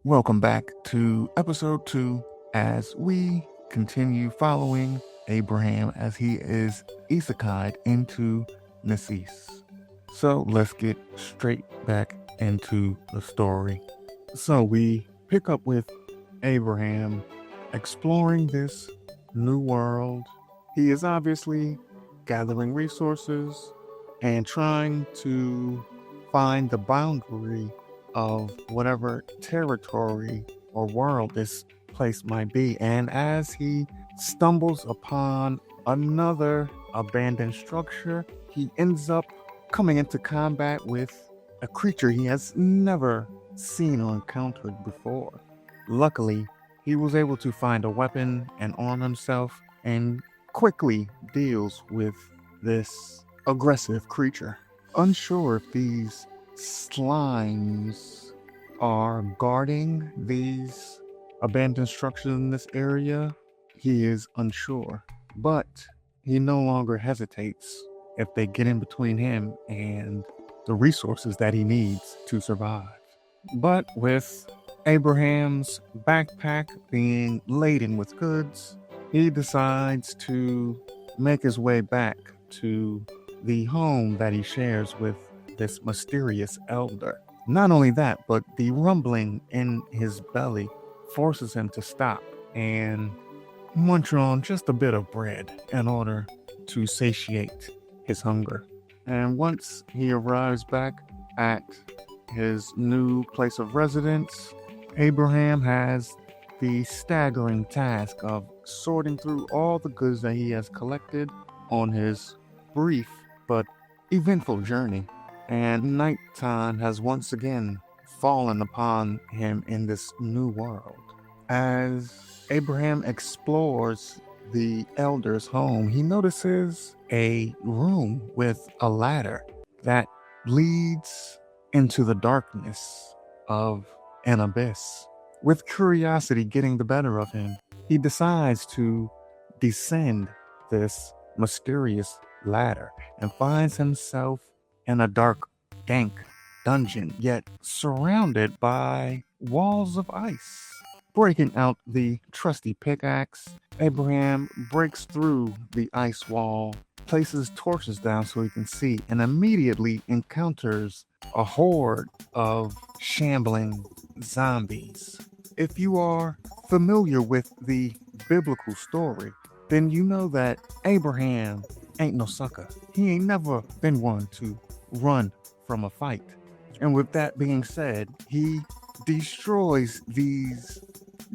Welcome back to episode 2 as we continue following Abraham as he is Isekai'd into Necesse. So let's get straight back into the story. So we pick up with Abraham exploring this new world. He is obviously gathering resources and trying to find the boundary of whatever territory or world this place might be. And as he stumbles upon another abandoned structure, he ends up coming into combat with a creature he has never seen or encountered before. Luckily, he was able to find a weapon and arm himself and quickly deals with this aggressive creature. Unsure if these slimes are guarding these abandoned structures in this area, he is unsure. But he no longer hesitates if they get in between him and the resources that he needs to survive. But with Abraham's backpack being laden with goods, he decides to make his way back to the home that he shares with this mysterious elder. Not only that, but the rumbling in his belly forces him to stop and munch on just a bit of bread in order to satiate his hunger. And once he arrives back at his new place of residence, Abraham has the staggering task of sorting through all the goods that he has collected on his brief but eventful journey. And nighttime has once again fallen upon him in this new world. As Abraham explores the elder's home, he notices a room with a ladder that leads into the darkness of an abyss. With curiosity getting the better of him, he decides to descend this mysterious ladder and finds himself in a dark, dank dungeon, yet surrounded by walls of ice. Breaking out the trusty pickaxe, Abraham breaks through the ice wall, places torches down so he can see, and immediately encounters a horde of shambling zombies. If you are familiar with the biblical story, then you know that Abraham ain't no sucker. He ain't never been one to run from a fight. And with that being said, he destroys these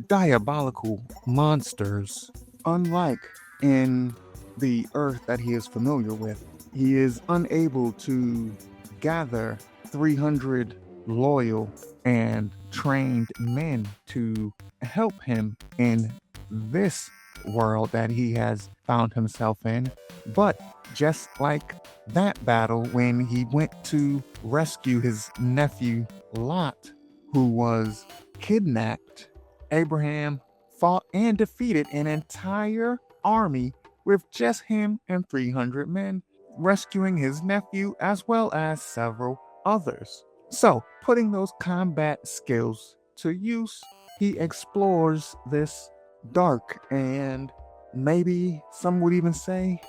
diabolical monsters. Unlike in the earth that he is familiar with, he is unable to gather 300 loyal and trained men to help him in this world that he has found himself in. But just like that battle when he went to rescue his nephew Lot, who was kidnapped, Abraham fought and defeated an entire army with just him and 300 men, rescuing his nephew as well as several others. So, putting those combat skills to use, he explores this dark and maybe some would even say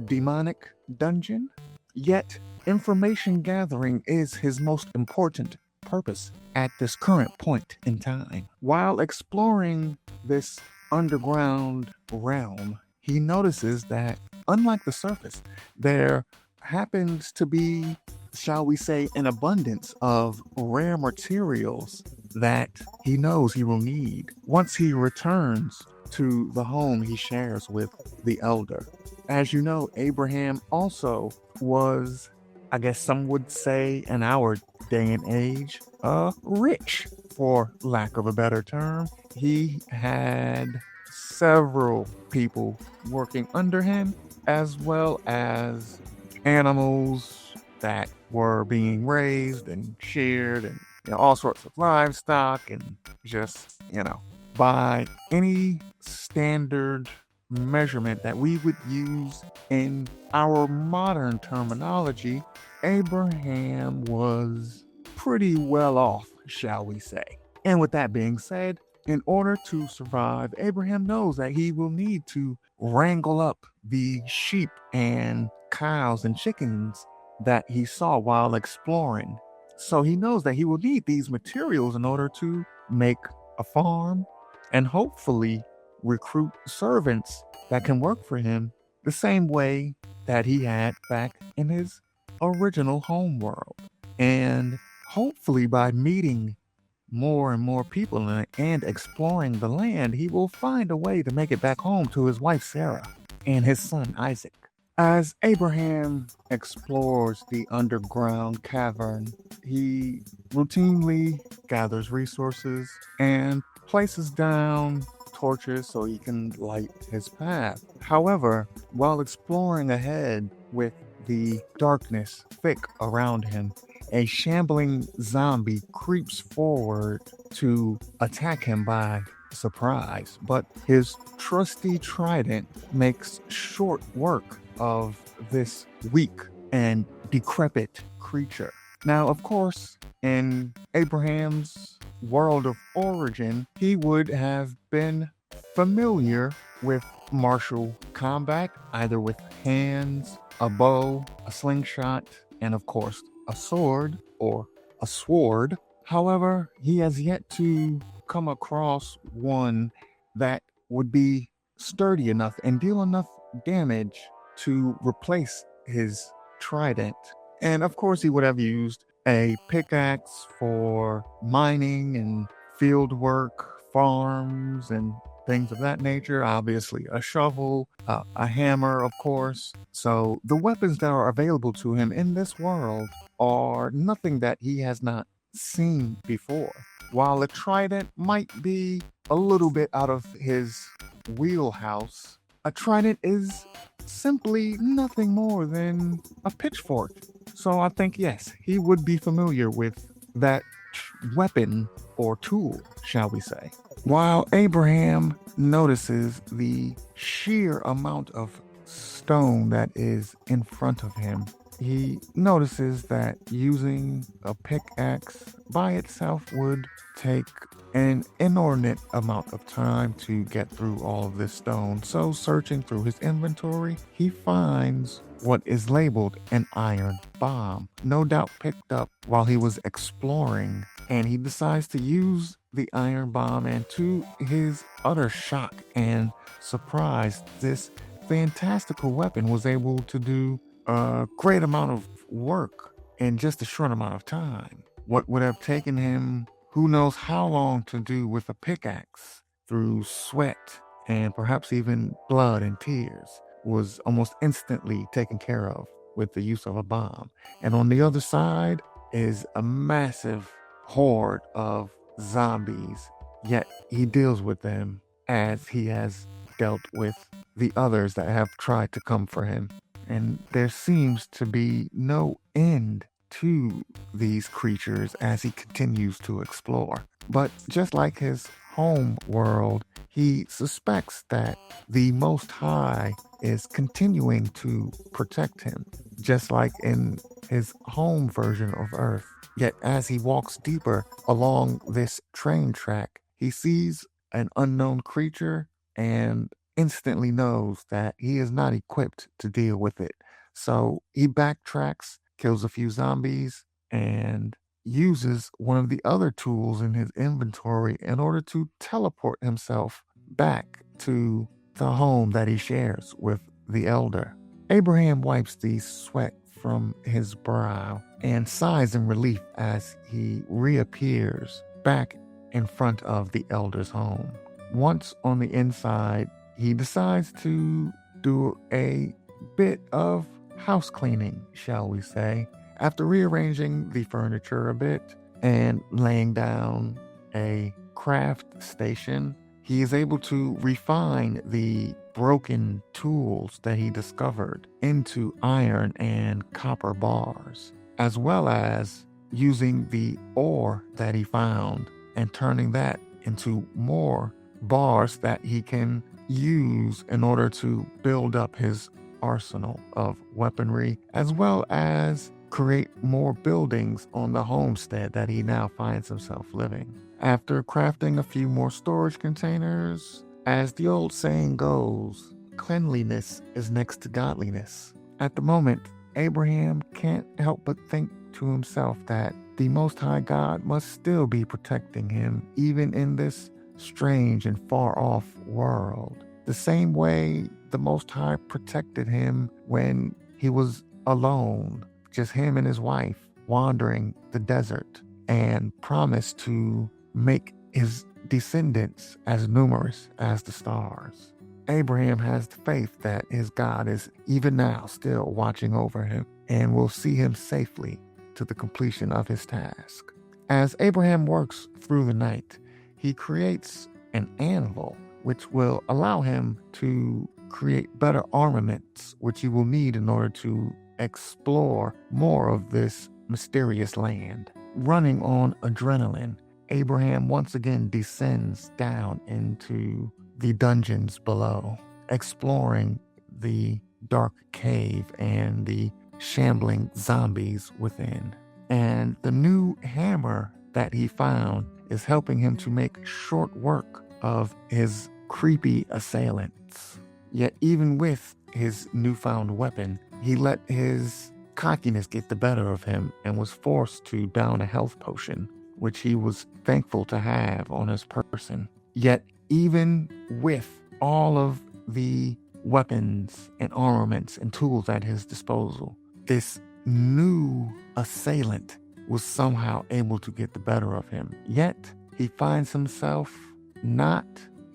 demonic dungeon. Yet, information gathering is his most important purpose at this current point in time. While exploring this underground realm, he notices that, unlike the surface, there happens to be, shall we say, an abundance of rare materials that he knows he will need once he returns to the home he shares with the elder. As you know, Abraham also was, I guess some would say in our day and age, rich, for lack of a better term. He had several people working under him, as well as animals that were being raised and shared, and all sorts of livestock, and just, by any standard measurement that we would use in our modern terminology, Abraham was pretty well off, shall we say. And with that being said, in order to survive, Abraham knows that he will need to wrangle up the sheep and cows and chickens that he saw while exploring. So he knows that he will need these materials in order to make a farm and hopefully recruit servants that can work for him the same way that he had back in his original home world. And hopefully, by meeting more and more people and exploring the land, he will find a way to make it back home to his wife Sarah and his son Isaac. As Abraham explores the underground cavern, he routinely gathers resources and places down torches so he can light his path. However, while exploring ahead with the darkness thick around him, a shambling zombie creeps forward to attack him by surprise, but his trusty trident makes short work of this weak and decrepit creature. Now, of course, in Abraham's world of origin, he would have been familiar with martial combat, either with hands, a bow, a slingshot, and of course, a sword or a sword. However, he has yet to come across one that would be sturdy enough and deal enough damage to replace his trident. And of course, he would have used a pickaxe for mining and field work, farms, and things of that nature. Obviously, a shovel, a hammer, of course. So the weapons that are available to him in this world are nothing that he has not seen before. While a trident might be a little bit out of his wheelhouse, a trident is simply nothing more than a pitchfork. So I think, yes, he would be familiar with that weapon or tool, shall we say. While Abraham notices the sheer amount of stone that is in front of him, he notices that using a pickaxe by itself would take an inordinate amount of time to get through all of this stone. So, searching through his inventory, he finds what is labeled an iron bomb, no doubt picked up while he was exploring, and he decides to use the iron bomb, and to his utter shock and surprise, this fantastical weapon was able to do a great amount of work in just a short amount of time. What would have taken him who knows how long to do with a pickaxe through sweat and perhaps even blood and tears was almost instantly taken care of with the use of a bomb. And on the other side is a massive horde of zombies, yet he deals with them as he has dealt with the others that have tried to come for him. And there seems to be no end to these creatures as he continues to explore. But just like his home world, he suspects that the Most High is continuing to protect him, just like in his home version of Earth. Yet as he walks deeper along this train track, he sees an unknown creature and instantly knows that he is not equipped to deal with it. So he backtracks, kills a few zombies, and uses one of the other tools in his inventory in order to teleport himself back to the home that he shares with the elder. Abraham wipes the sweat from his brow and sighs in relief as he reappears back in front of the elder's home. Once on the inside, he decides to do a bit of house cleaning, shall we say. After rearranging the furniture a bit and laying down a craft station, he is able to refine the broken tools that he discovered into iron and copper bars, as well as using the ore that he found and turning that into more bars that he can use in order to build up his arsenal of weaponry, as well as create more buildings on the homestead that he now finds himself living. After crafting a few more storage containers, as the old saying goes, cleanliness is next to godliness. At the moment, Abraham can't help but think to himself that the Most High God must still be protecting him, even in this strange and far-off world. The same way the Most High protected him when he was alone, just him and his wife, wandering the desert, and promised to make his descendants as numerous as the stars. Abraham has the faith that his God is even now still watching over him and will see him safely to the completion of his task. As Abraham works through the night, he creates an anvil which will allow him to create better armaments which he will need in order to explore more of this mysterious land. Running on adrenaline, Abraham once again descends down into the dungeons below, exploring the dark cave and the shambling zombies within. And the new hammer that he found is helping him to make short work of his creepy assailants. Yet even with his newfound weapon, he let his cockiness get the better of him and was forced to down a health potion, which he was thankful to have on his person. Yet even with all of the weapons and armaments and tools at his disposal, this new assailant was somehow able to get the better of him. Yet he finds himself not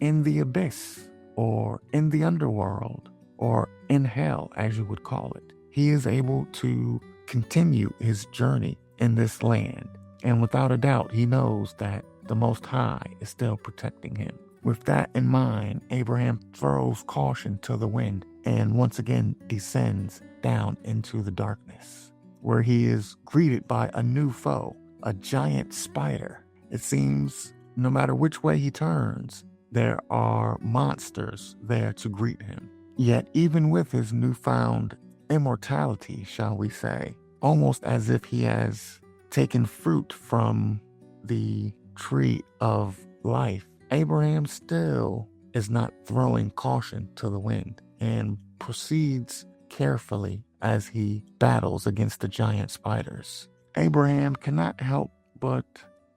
in the abyss or in the underworld or in hell, as you would call it. He is able to continue his journey in this land. And without a doubt, he knows that the Most High is still protecting him. With that in mind, Abraham throws caution to the wind and once again descends down into the darkness, where he is greeted by a new foe, a giant spider. It seems no matter which way he turns, there are monsters there to greet him. Yet even with his newfound immortality, shall we say, almost as if he has taken fruit from the tree of life, Abraham still is not throwing caution to the wind and proceeds carefully as he battles against the giant spiders. Abraham cannot help but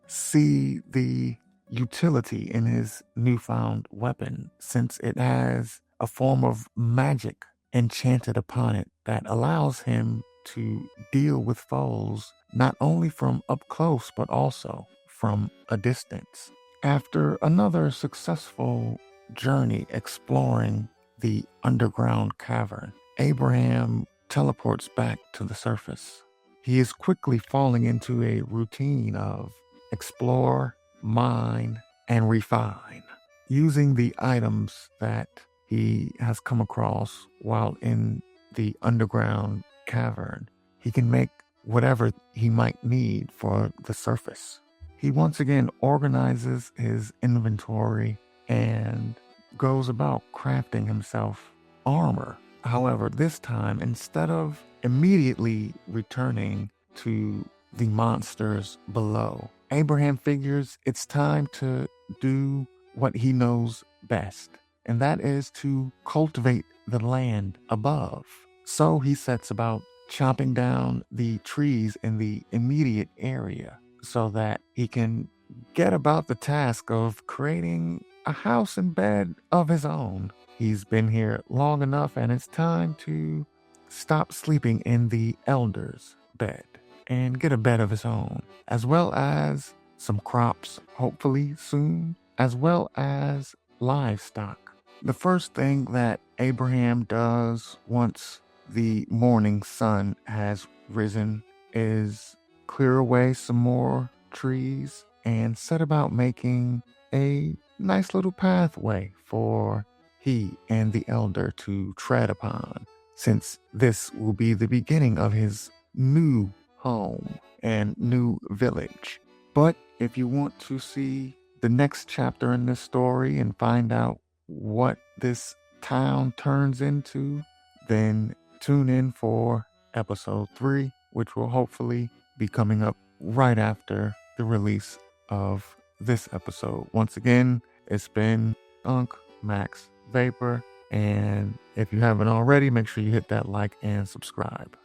see the utility in his newfound weapon, since it has a form of magic enchanted upon it that allows him to deal with foes not only from up close but also from a distance. After another successful journey exploring the underground cavern, Abraham teleports back to the surface. He is quickly falling into a routine of explore, mine, and refine, using the items that he has come across while in the underground cavern. He can make whatever he might need for the surface. He once again organizes his inventory and goes about crafting himself armor. However, this time, instead of immediately returning to the monsters below, Abraham figures it's time to do what he knows best, and that is to cultivate the land above. So he sets about chopping down the trees in the immediate area so that he can get about the task of creating a house and bed of his own. He's been here long enough, and it's time to stop sleeping in the elder's bed and get a bed of his own, as well as some crops, hopefully soon, as well as livestock. The first thing that Abraham does once the morning sun has risen is clear away some more trees and set about making a nice little pathway for he and the elder to tread upon, since this will be the beginning of his new home and new village. But if you want to see the next chapter in this story and find out what this town turns into, then tune in for episode 3 which will hopefully be coming up right after the release of this episode. Once again, it's been Unk Max Vapor. And if you haven't already, make sure you hit that like and subscribe.